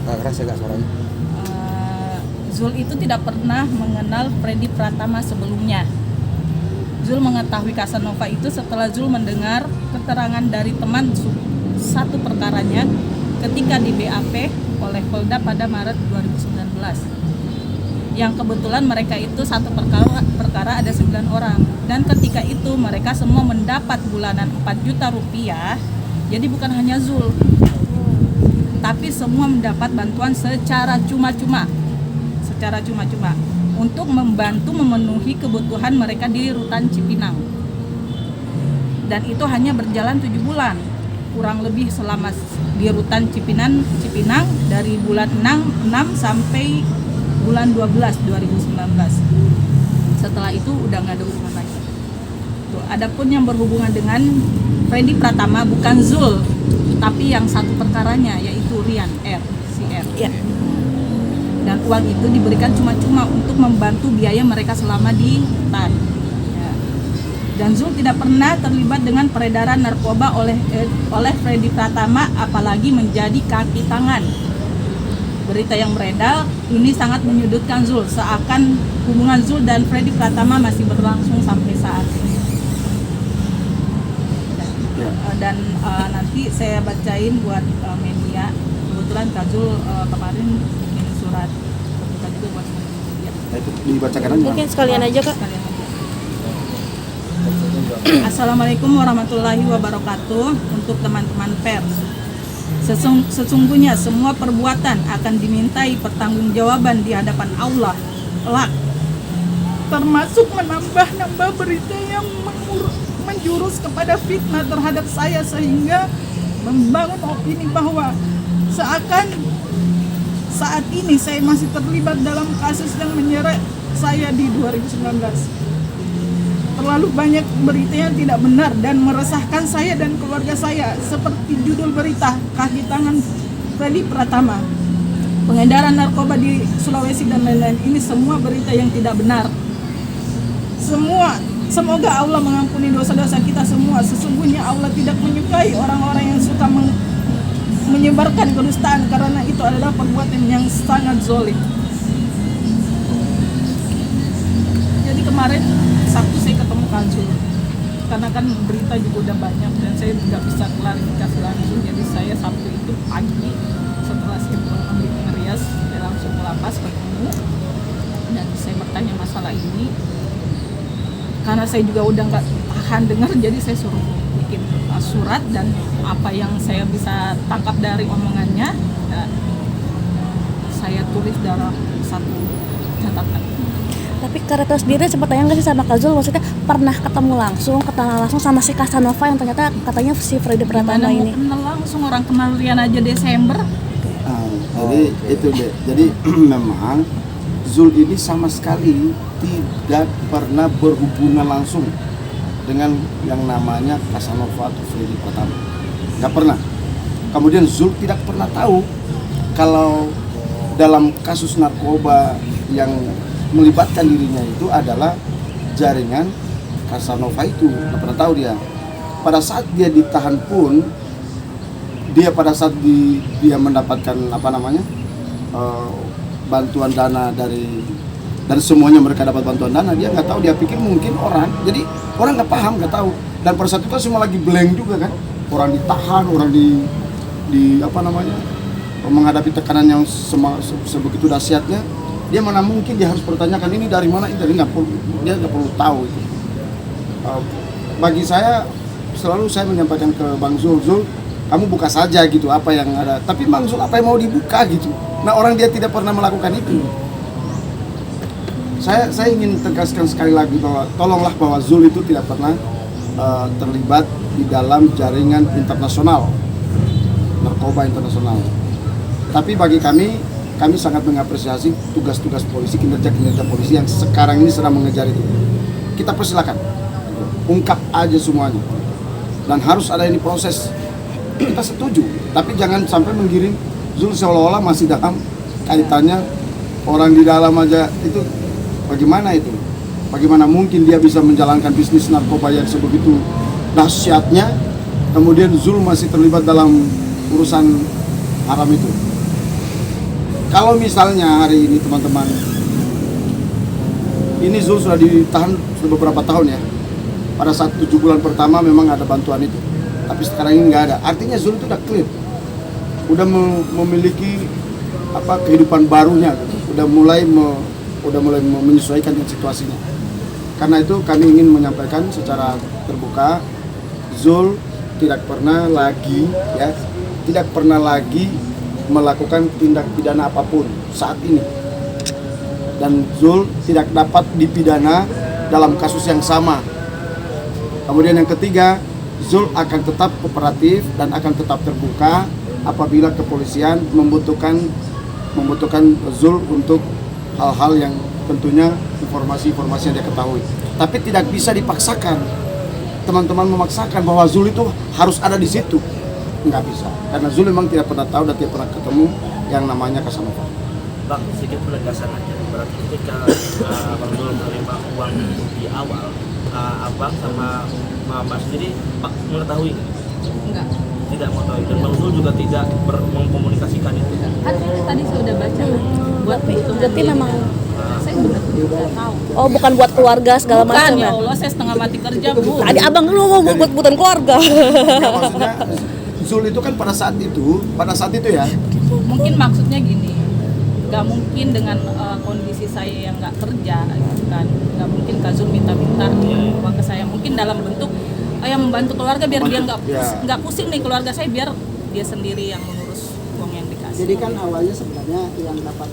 keras ya Kak suaranya. Zul itu tidak pernah mengenal Freddy Pratama sebelumnya. Zul mengetahui Casanova itu setelah Zul mendengar keterangan dari teman satu perkaranya ketika di BAP oleh Polda pada Maret 2019. Yang kebetulan mereka itu satu perkara ada 9 orang. Dan ketika itu mereka semua mendapat bulanan 4 juta rupiah. Jadi bukan hanya Zul, tapi semua mendapat bantuan secara cuma-cuma untuk membantu memenuhi kebutuhan mereka di Rutan Cipinang. Dan itu hanya berjalan 7 bulan, kurang lebih selama di Rutan Cipinang dari bulan 6 sampai bulan 12 2019. Setelah itu udah nggak ada hubungan lagi. Tuh, adapun yang berhubungan dengan Freddy Pratama bukan Zul, tapi yang satu perkaranya yaitu Rian si R. Iya. Dan uang itu diberikan cuma-cuma untuk membantu biaya mereka selama di hutan. Ya. Dan Zul tidak pernah terlibat dengan peredaran narkoba oleh Freddy Pratama, apalagi menjadi kaki tangan. Berita yang beredar ini sangat menyudutkan Zul, seakan hubungan Zul dan Freddy Pratama masih berlangsung sampai saat ini. Dan nanti saya bacain buat media. Kebetulan Kak Zul kemarin bikin surat terbuka juga buat media. Itu dibacakan aja. Mungkin sekalian aja Kak. Assalamualaikum warahmatullahi wabarakatuh. Untuk teman-teman pers, sesungguhnya semua perbuatan akan dimintai pertanggungjawaban di hadapan Allah kelak, termasuk menambah berita yang menjurus kepada fitnah terhadap saya sehingga membangun opini bahwa seakan saat ini saya masih terlibat dalam kasus yang menyeret saya di 2019. Terlalu banyak berita yang tidak benar dan meresahkan saya dan keluarga saya, seperti judul berita kaki tangan Freddy Pratama, pengedaran narkoba di Sulawesi dan lain-lain. Ini semua berita yang tidak benar. Semoga Allah mengampuni dosa-dosa kita semua. Sesungguhnya Allah tidak menyukai orang-orang yang suka menyebarkan kedustaan, karena itu adalah perbuatan yang sangat zalim. Jadi kemarin Sabtu saya ketemu Kak Zul, karena kan berita juga udah banyak dan saya nggak bisa klarifikasi langsung. Jadi saya Sabtu itu pagi setelah saya pulang di Rias, saya langsung ke lapas ketemu dan saya bertanya masalah ini. Karena saya juga udah nggak tahan dengar, jadi saya suruh bikin surat dan apa yang saya bisa tangkap dari omongannya saya tulis dalam satu catatan. Tapi Kak Retno sendiri sempat tanya nggak sih sama Kak Zul, maksudnya pernah ketemu langsung sama si Casanova yang ternyata katanya si Freddy Pratama ini? Kenal langsung, orang kenal Rian aja Desember. Jadi itu deh. Jadi memang Zul ini sama sekali tidak pernah berhubungan langsung dengan yang namanya Casanova atau Freddy Pratama. Nggak pernah. Kemudian Zul tidak pernah tahu kalau dalam kasus narkoba yang melibatkan dirinya itu adalah jaringan Casanova itu. Nggak pernah tahu dia. Pada saat dia ditahan pun, dia pada saat dia mendapatkan bantuan dana dan semuanya mereka dapat bantuan dana, dia nggak tahu, dia pikir mungkin orang, jadi orang nggak paham, nggak tahu. Dan pada saat itu kan semua lagi blank juga kan, orang ditahan, orang menghadapi tekanan yang sebegitu dahsyatnya, dia mana mungkin dia harus pertanyakan ini dari mana, ini dari dia nggak perlu tahu itu. Bagi saya selalu saya menyampaikan ke Bang Zul, kamu buka saja gitu apa yang ada. Tapi Bang Zul apa yang mau dibuka gitu? Nah orang dia tidak pernah melakukan itu. Saya ingin tegaskan sekali lagi bahwa tolonglah bahwa Zul itu tidak pernah terlibat di dalam jaringan internasional, narkoba internasional. Tapi bagi kami sangat mengapresiasi tugas-tugas polisi, kinerja polisi yang sekarang ini sedang mengejar itu. Kita persilakan, ungkap aja semuanya. Dan harus ada ini proses. Kita setuju, tapi jangan sampai menggiring Zul seolah-olah masih dalam kaitannya orang di dalam aja. Itu bagaimana itu? Bagaimana mungkin dia bisa menjalankan bisnis narkoba yang sebegitu dahsyatnya, kemudian Zul masih terlibat dalam urusan haram itu? Kalau misalnya hari ini teman-teman, ini Zul sudah ditahan sudah beberapa tahun ya. Pada saat 7 bulan pertama memang ada bantuan itu, tapi sekarang ini nggak ada. Artinya Zul itu udah clear, udah memiliki kehidupan barunya, gitu. udah mulai menyesuaikan dengan situasinya. Karena itu kami ingin menyampaikan secara terbuka, Zul tidak pernah lagi melakukan tindak pidana apapun saat ini, dan Zul tidak dapat dipidana dalam kasus yang sama. Kemudian yang ketiga, Zul akan tetap kooperatif dan akan tetap terbuka apabila kepolisian membutuhkan Zul untuk hal-hal yang tentunya informasi-informasi yang dia ketahui. Tapi tidak bisa dipaksakan. Teman-teman memaksakan bahwa Zul itu harus ada di situ. Nggak bisa, karena Zul memang tidak pernah tahu dan tidak pernah ketemu yang namanya Casanova. Bang, sedikit penegasan aja. Berarti ketika Bang Zul menerima uang di awal, Abang sama Mbak sendiri Pak mengetahui? Enggak. Tidak mengetahui, dan Bang Zul juga tidak mengkomunikasikan itu. Kan tadi saya udah baca buat perhitungan. Berarti memang Saya benar-benar tahu. oh bukan buat keluarga segala Bukan, macam ya ya. Allah, saya setengah mati kerja, Bu. Tadi abang lu mau buat buatan keluarga. Ya, maksudnya Zul itu kan pada saat itu ya, Mungkin maksudnya gini, nggak mungkin dengan kondisi saya yang nggak kerja gitu kan, nggak mungkin Kak Zul minta-minta uang ke saya. Mungkin dalam bentuk yang membantu keluarga biar dia nggak pusing nih keluarga saya, biar dia sendiri yang mengurus uang yang dikasih. Jadi kan awalnya sebenarnya yang dapat